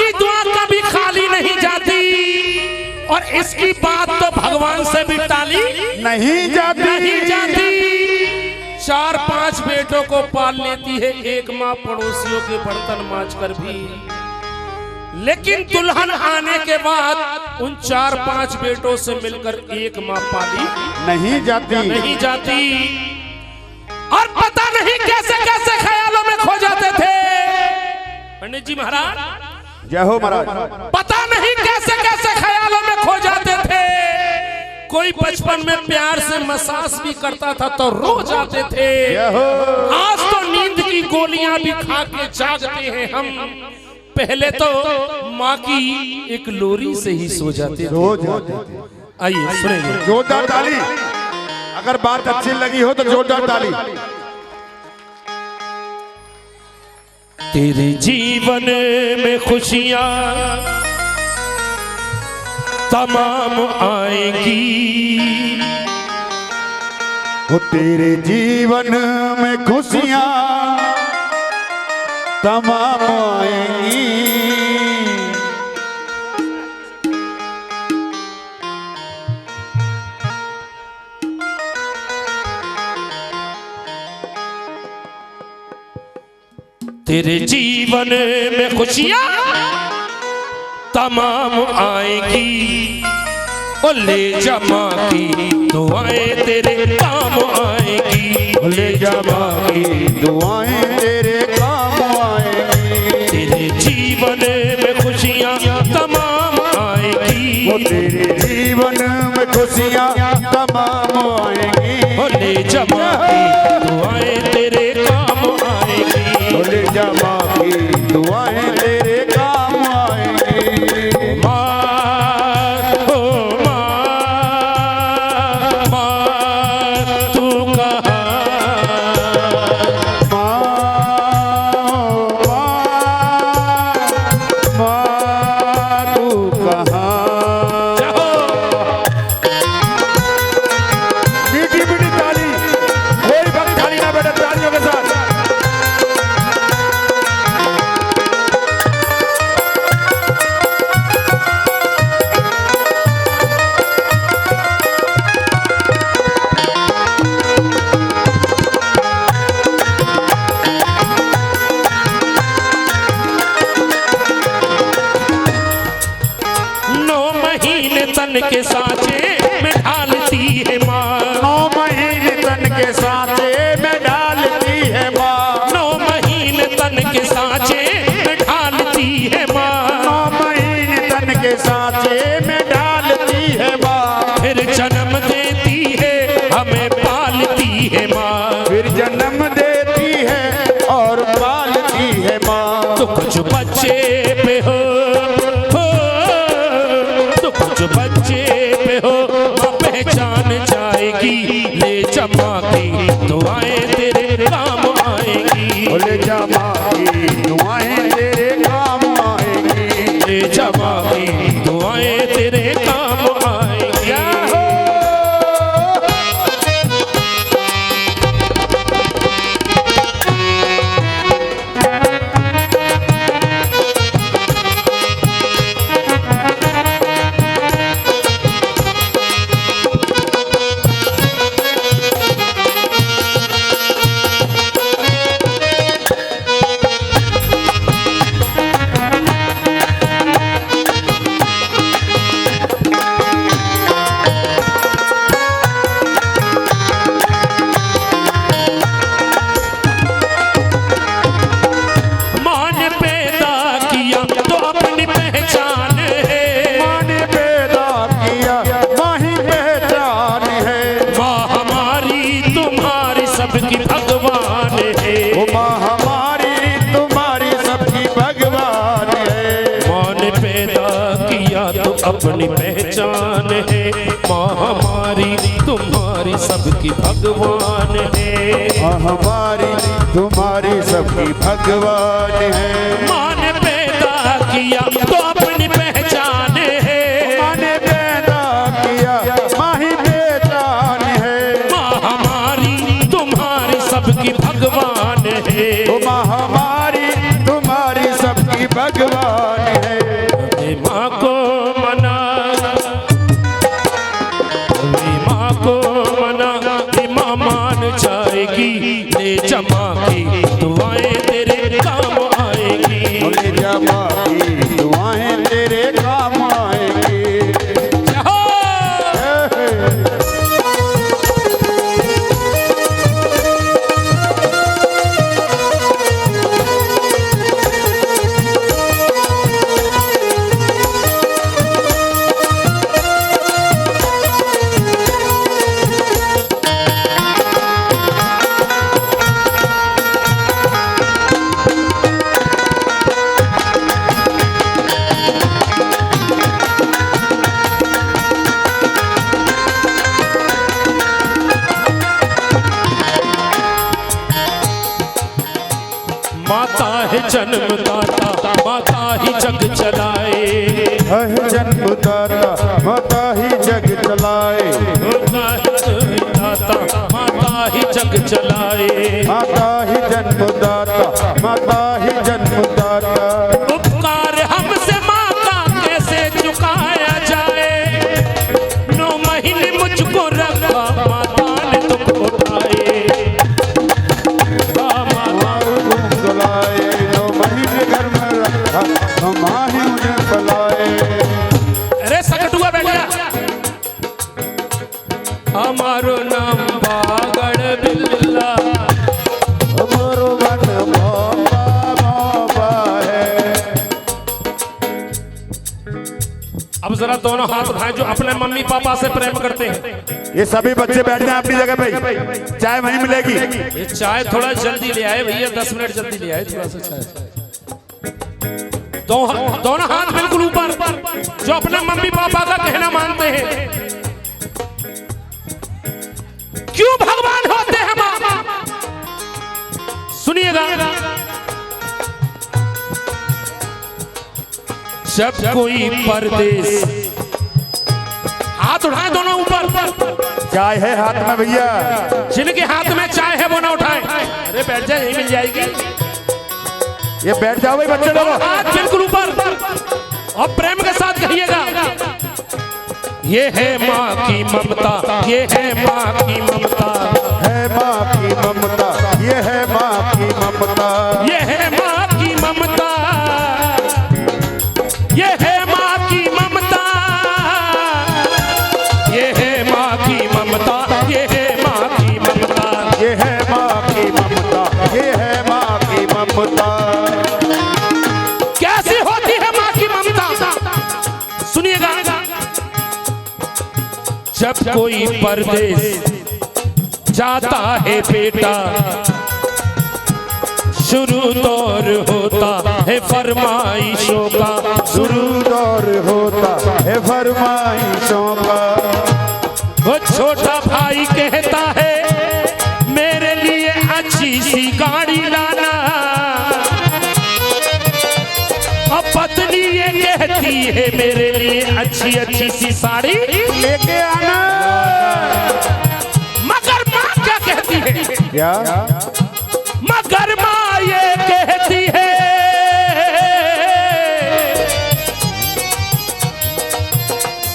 हमारी दुआ कभी खाली नहीं जाती और इसकी बात तो भगवान से भी टाली नहीं जाती। 4-5 बेटों को पाल लेती है एक माँ, पड़ोसियों के बर्तन मांजकर भी, लेकिन दुल्हन आने के बाद उन 4-5 बेटों से मिलकर एक माँ पाली नहीं जाती। और पता नहीं कैसे कैसे ख्यालों में खो जाते थे पंडित जी महाराज। जय हो महाराज। पता नहीं कैसे कैसे ख्यालों में खो जाते थे। कोई बचपन में प्यार से मसाज भी करता था तो रो जाते थे। आज तो नींद की गोलियां भी खा के जागते हैं हम, पहले तो माँ की एक लोरी से ही सो जाते थे। आइए सुनेंगे। जोरदार ताली, अगर बात अच्छी लगी हो तो जोरदार ताली। तेरे जीवन में खुशियां तमाम आएंगी, हो तेरे जीवन में खुशियां तमाम आएंगी। तेरे जीवन में खुशियां तमाम आएंगी, ओ ले जा माँ की दुआएं तेरे काम आएंगी, ले जा माँ की दुआएं तेरे काम आएंगी। तेरे जीवन में खुशियां तमाम आएंगी, वो तेरे जीवन में खुशियां तमाम आएंगी। ओ ले जा माँ की दुआएं तेरे काम आएंगी, ले जा माँ की दुआएं तेरे काम आएंगी। माँ हो माँ तू कहाँ, माँ तू कहाँ। मीठी मीठी ताली, कोई बात खाली ना बैठे तालियों के साथ। तन के साँचे में ढालती है माँ, 9 महीने तन के साँचे में डालती है माँ। 9 महीने तन के साँचे में ढालती है माँ, 9 महीने तन के साँचे में डालती है माँ। फिर जन्म देती है हमें पालती है माँ, फिर जन्म देती है और पालती है माँ। तो कुछ बच्चे पे हो तो कुछ बच्चे पे हो पहचान जाएगी, ले जा माँ की दुआएं तेरे काम आएंगी, ले जा माँ की दुआएं तेरे काम आएंगी। ले जा माँ की दुआएं तेरे काम आएंगी। सबकी भगवान है, वो माँ हमारी तुम्हारी सबकी भगवान है। माँ ने पैदा किया तो अपनी पहचान है, माँ हमारी तुम्हारी सबकी भगवान है, माँ हमारी तुम्हारी सबकी भगवान है। माँ ने पैदा किया तो अपनी पहचान है, माँ ने पैदा किया माँ ही पहचान है। माँ हमारी तुम्हारी सबकी भगवान है, वो माँ हमारी तुम्हारी सबकी भगवान है। जन्मदाता माता ही जग चलाए, है जन्मदाता माता ही जग चलाए, जन्मदाता माता ही जग चलाए, माता ही जन्मदाता माता ही जन्मदाता। उपकार हमसे माँ का कैसे चुकाया जाए, 9 महीने मुझको रखा माता ने दुख उठाए, गलाए 9 महीने घर में रखा माँ ही मुझे पलाए। अरे सकटुआ बैठ गया। हमारो नाम बागड़ बिल्ला, हमारो मन मोबा मोबा है। अब जरा दोनों हाथ उठाएं जो अपने मम्मी पापा से प्रेम करते हैं। ये सभी बच्चे बैठ जाए अपनी जगह पे, चाय वहीं मिलेगी। ये चाय थोड़ा जल्दी ले आए भैया, 10 मिनट जल्दी ले आए थोड़ा सा चाय। दोनों हाथ बिल्कुल ऊपर जो अपने मम्मी पापा का कहना मानते हैं। क्यों भगवान होते हैं माँ? सुनिएगा। जब कोई परदेश, हाथ उठाए दोनों ऊपर। चाय है हाथ में भैया, जिनके हाथ में चाय है वो ना उठाए। अरे बैठ जाए, यही मिल जाएगी। ये बैठ जाओ भाई बच्चे लोग। हाथ बिल्कुल ऊपर और प्रेम के साथ कहिएगा। ये है माँ की ममता, ये है माँ की ममता, है माँ की ममता, ये है माँ की ममता, ये है माँ की ममता, ये है माँ की ममता, ये है माँ की ममता, ये है माँ की ममता, ये है माँ की ममता, ये है माँ की ममता। कैसी होती है माँ की ममता? सुनिएगा। जब कोई परदेश जाता है बेटा, शुरू दौर होता है फरमाइशों का, शुरू दौर होता है फरमाइशों का। वो छोटा भाई कहता है मेरे लिए अच्छी सी गाड़ी लाना, और पत्नी ये कहती है मेरे लिए अच्छी अच्छी सी साड़ी लेके आना। मगर माँ क्या कहती है? क्या? मगर माँ ये कहती है,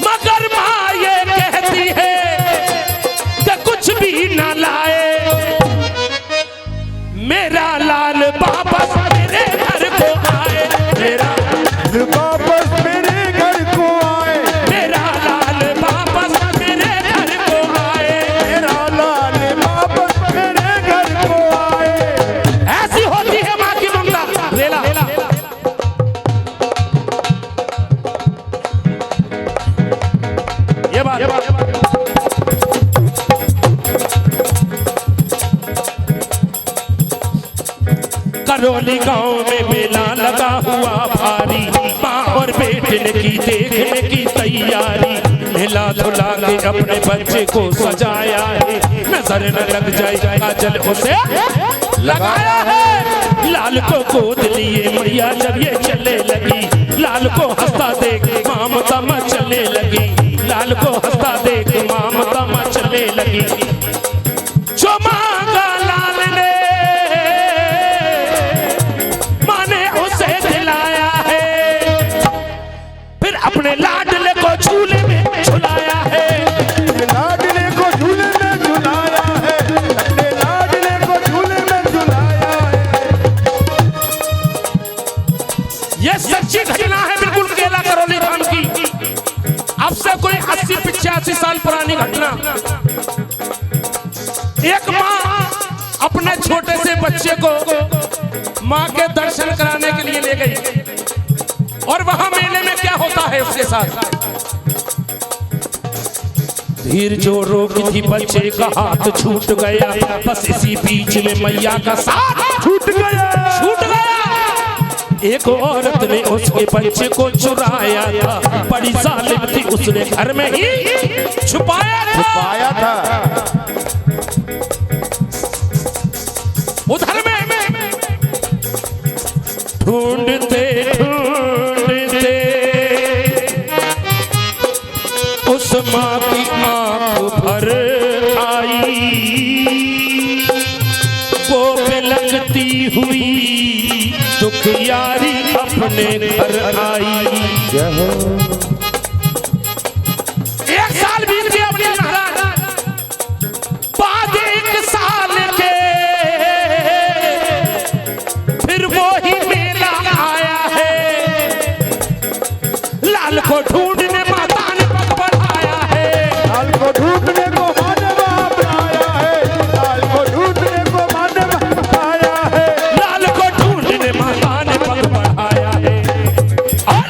मगर माँ ये कहती है कि कुछ भी ना लाए, मेरा लाल वापस मेरे घर को आए, मेरा वापस मेरे घर को आए, मेरा लाल वापस मेरे घर को आए, मेरा लाल वापस मेरे घर को आए। ऐसी होती है माँ की ममता। लेला ये बात करौली गांव में मेला लगा हुआ भारी, माँ और बेटे की देखने की तैयारी, मेला धुला के अपने बच्चे को सजाया है, नजर न लग जाए काजल उसे लगाया है। लाल को गोद लिए मैया जब ये चले लगी, लाल को हंसता देख ममता चलने लगी, लाल को हंसता देख ममता चलने लगी। जो मांगा लाल ने माने उसे दिलाया है, फिर अपने लाडले को झूले में झुलाया है, लाडले को झूले में झुलाया है, अपने लाडले को झूले में झुलाया है। ये सच्ची घटना है बिल्कुल केला करौली धाम की। अब से कोई 80-85 साल पुरानी घटना। एक माँ अपने छोटे से बच्चे को माँ के दर्शन कराने के लिए ले गई, और वहां मेले में क्या होता है उसके साथ? धीर जो रोकी थी बच्चे का हाथ छूट गया, बस इसी बीच में मैया का साथ छूट गया। एक औरत ने उसके बच्चे को चुराया था, बड़ी जालिम थी, उसने घर में ही छुपाया था। उधर में ढूंढते ढूंढते उस माँ की आंख भर आई, वो लगती हुई दुख यारी अपने घर आई। एक साल बीत गया अपने महाराज, बाद एक साल के फिर वो ही मेला आया है, लाल को ढूंढने माता ने पग बढ़ाया है, लाल को ढूंढने को मानव आया है, लाल को ढूंढने को मानव आया है, लाल को ढूंढने माता ने पग बढ़ाया है। और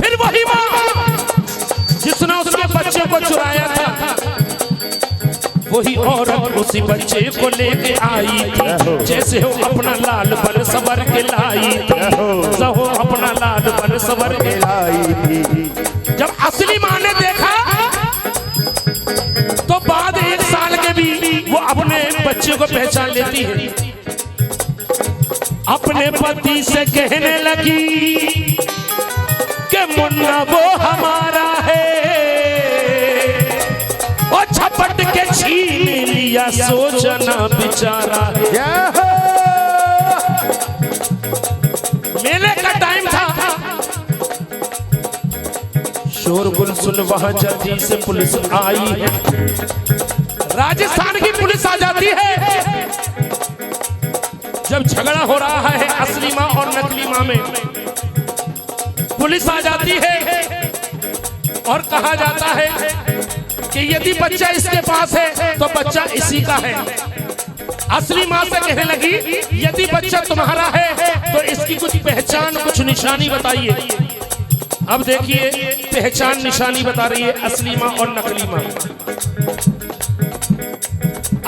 फिर वही माँ जिसने उसके बच्चे को चुराया था, वही औरत उसी बच्चे को लेके आई थी, जैसे हो अपना लाल बन सवर के लाई थी, हो अपना लाल बन सवर के लाई थी। जब असली माँ ने देखा तो बाद एक साल के भी वो अपने बच्चे को पहचान लेती है, अपने पति से कहने लगी कि मुन्ना वो हमारा है, और झपट के छीन लिया सोचना बेचारा है। मेले का टाइम था, शोरगुल सुन वहां जल्दी से पुलिस आई है, राजस्थान की पुलिस आ जाती है। जब झगड़ा हो रहा है असली माँ और नकली माँ में, पुलिस आ जाती है और कहा जाता है कि यदि बच्चा इसके पास है तो बच्चा इसी का है। असली माँ से कहने लगी यदि बच्चा तुम्हारा है तो इसकी कुछ पहचान कुछ निशानी बताइए। अब देखिए पहचान निशानी बता रही है असली माँ और नकली माँ।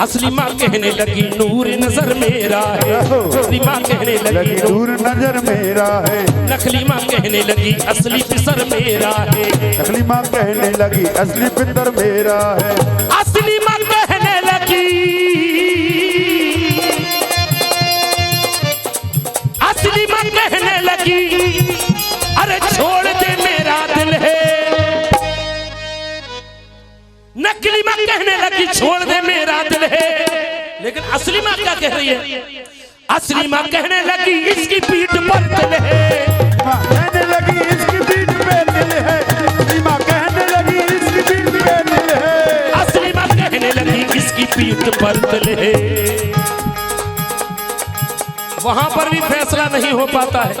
असली माँ कहने लगी नूर नजर मेरा है, असली माँ कहने लगी नूर नजर मेरा है, नकली माँ कहने लगी असली पिसर मेरा है, नकली माँ कहने लगी असली पितर मेरा है, असली माँ कहने लगी असली माँ कहने लगी अरे छोड़ दे मेरा दिल है, नकली माँ कहने लगी छोड़ दे मेरा दिल है, लेकिन असली माँ क्या कह रही है? असली माँ कहने लगी इसकी पीठ पर दिल है, कहने लगी इसकी पीठ पे दिल है, असली माँ कहने लगी इसकी पीठ पे दिल है, असली माँ कहने लगी इसकी पीठ पर दिल है। वहां पर भी फैसला नहीं हो पाता है।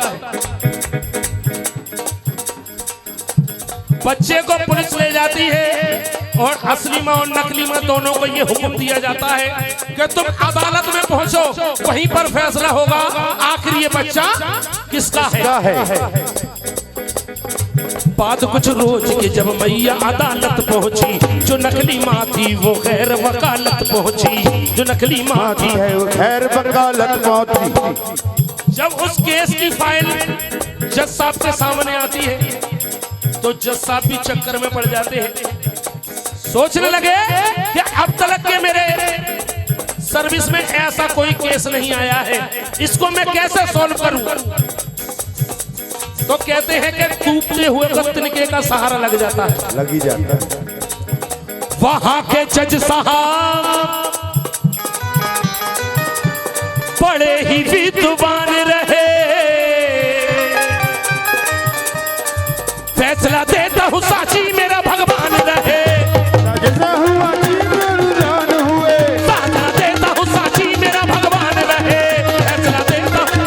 बच्चे को पुलिस ले जाती है और असली माँ और नकली माँ दोनों को ये हुक्म दिया जाता है कि तुम अदालत में पहुंचो, वहीं पर फैसला होगा आखिर ये बच्चा किसका है। बात कुछ रोज के जब मैया अदालत पहुंची, जो नकली माँ थी वो खैर वकालत पहुंची, जो नकली माँ थी वो खैर वकालत पहुंची। जब उस केस की फाइल जज साहब के सामने आती है तो जज साहब भी चक्कर में पड़ जाते हैं, सोचने लगे कि अब तक के मेरे सर्विस में ऐसा कोई केस नहीं आया है, इसको मैं कैसे सॉल्व करूं। तो कहते हैं कि टूटते हुए को तिनके का सहारा लग जाता है, लगी जाता है। वहां के जज साहब बड़े ही विद्वान रहे, फैसला देता हूँ साची मेरा भगवान रहे, जैसा हुआ रुझान हुए, साचा देता हूँ साची मेरा भगवान रहे, फैसला देता हूँ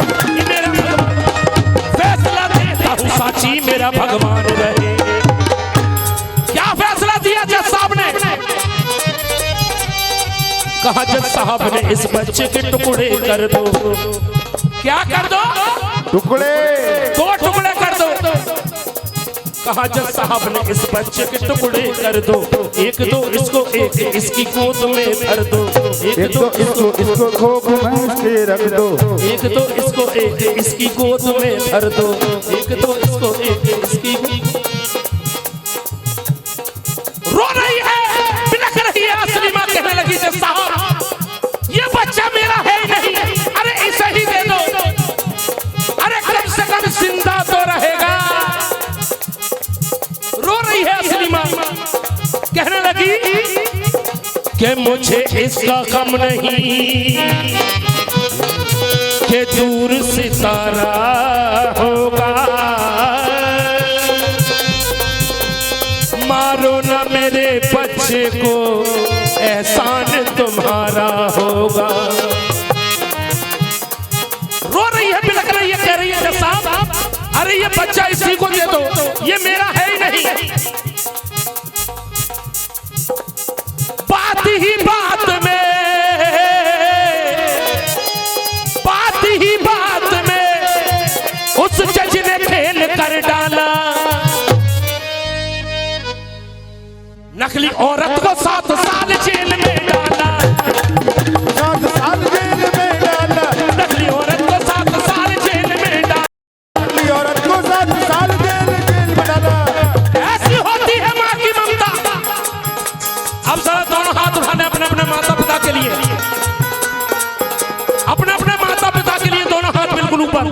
मेरा भगवान, फैसला देता हूँ साची मेरा भगवान रहे। क्या फैसला दिया जज साहब ने? कहा जज साहब ने इस बच्चे के टुकड़े कर दो। क्या कर दो? टुकड़े, 2 टुकड़े कर दो। कहा जज साहब ने इस बच्चे के टुकड़े कर दो, एक दो इसको एक इसकी गोद में धर दो, एक दो इसको खोप में से रख दो, एक दो इसको एक इसकी गोद में धर दो, एक दो इसको एक इसकी। रो रही है, बिलख रही है असली माँ, कहने लगी जज साहब ये बच्चा मेरा है ही नहीं, अरे इसे ही दे दो, अरे लगी कि मुझे इसका गम नहीं कि दूर सितारा होगा। मारो ना मेरे बच्चे को, एहसान तुम्हारा होगा। रो रही है, बिलख रही है, कह रही है साहब अरे ये बच्चा इसी को दे दो, ये मेरा है ही नहीं। बात ही बात में, बात ही बात में उस जज ने फेल कर डाला। नकली औरत को 7 साल जेल में डाला, 7 साल जेल में डाला, नकली औरत को 7 साल जेल में डाला, नकली औरत को 7 साल जेल में डाला। ऐसी होती है माँ की ममता। अब जरा दोनों हाथ उठाने अपने अपने माता पिता के लिए, अपने अपने माता पिता के लिए दोनों हाथ बिल्कुल ऊपर।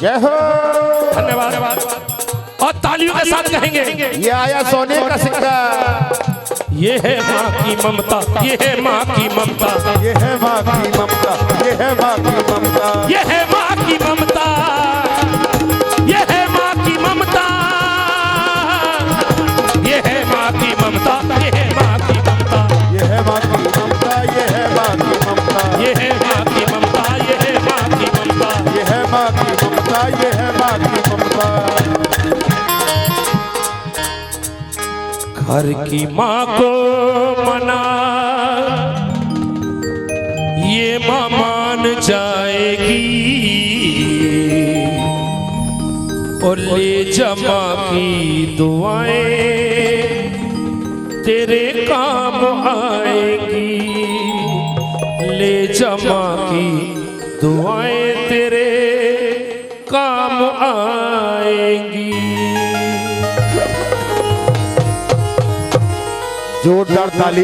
जय हो। धन्यवाद। और तालियों के साथ कहेंगे ये आया सोने का सिक्का, ये है माँ की ममता, ये है माँ की ममता, ये है माँ की ममता, ये है माँ की ममता, ये है माँ की ममता, ये है माँ की ममता, ये है माँ की ममता, ये है माँ की ममता, ये है माँ की ममता, ये है माँ की ममता, ये है माँ की ममता, ये है माँ की ममता, ये है माँ की ममता, ये है माँ की ममता। घर की माँ को मना, ये माँ मान जाएगी, और ले जमा की दुआएं तेरे काम आएगी, ले जमा की दुआएं तेरे काम आएंगी। जोरदार ताली।